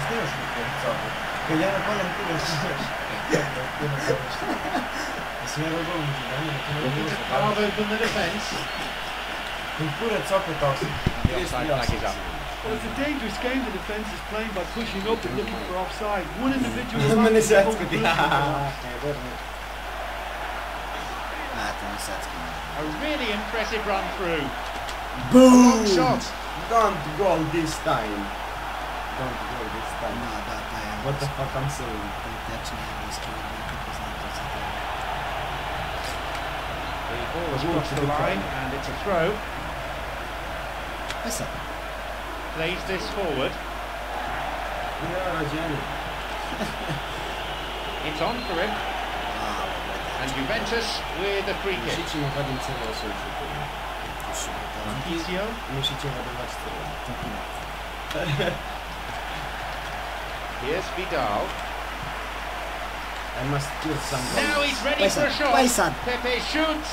snimaš mi Komentatori. Kad ja napanem ti ne snimaš. Mislim ja gol među danje, da ti ne bilo se tamo. Open the defence. Kurac opet osim. Well, it's a dangerous game the defence is playing by pushing up and looking for offside. One individual Mene is Srpski. A really impressive run through. Boom! Shot. Don't goal this time. Don't goal this time. What the fuck I'm saying? The ball has crossed the line and it's a throw. Plays this forward. It's on for him. And Juventus with a free kick. Here's Vidal. I must kill some goals. Now he's ready for a shot. Pepe shoots.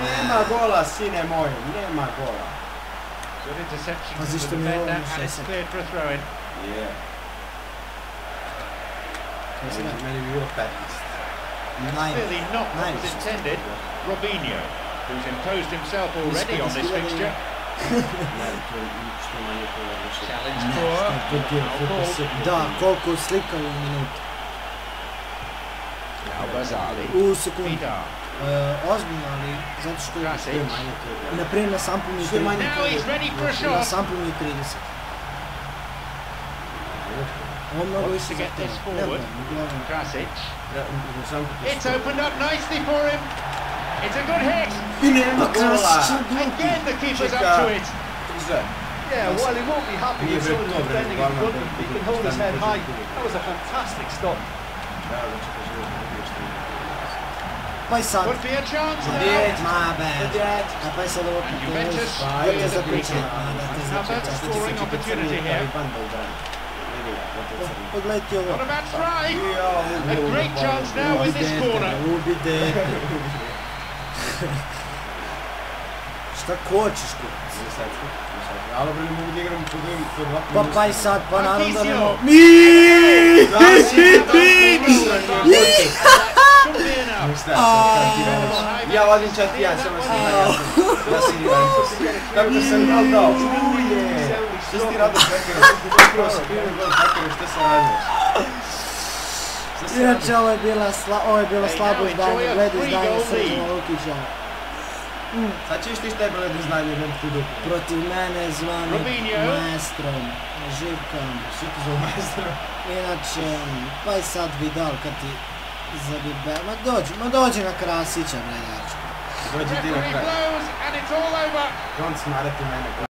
Nema gola, sine moj, nema gola. Good interception from the defender and it's cleared for a throw-in. Yeah. Meni bi bilo 15. Clearly not what was intended. Robinho, who's imposed himself already on this fixture. Challenge poor. Da, koliko slika u minutu. U sekundu. Ozbiljno, ali zato što naprijed na sampu mi je 30. Na sampu mi je 30. Ovo mnogo više za to. It's opened up nicely for him. It's a good hit. Again the keeper's up to it. Yeah, while he won't be happy with some of the defending in front of him, he can hold his head high. That was a fantastic stop. Poi sad. Could be a chance now. Ma bad. A poi sad ovo Juventus with a free kick. Another scoring opportunity here. Pogledajte ovo. Not a bad strike. A great chance now with this corner. Šta kočiš ko? Pa pa i sad, pa naravno da nemo... Ja vadim čat i ja, samo snimam jasno. Ja si Juventus. Kako sam dao? Što si ti radio prekero? Prvo sam primio gol prekero, što se radiš? Inače, ovo je bilo slabo izdanje, gleda izdanje Srpskog Lukića. Sad ćeš ti šta je bilo izdanje, ne ti dupu. Protiv mene zvani maestrom, Živkom. Što ti zove maestrom? Inače, pa i sad Vidal kad ti zabibe, ma dođi na Krasića, bre, dačko. Dođi ti na kraj. Don't smarati mene.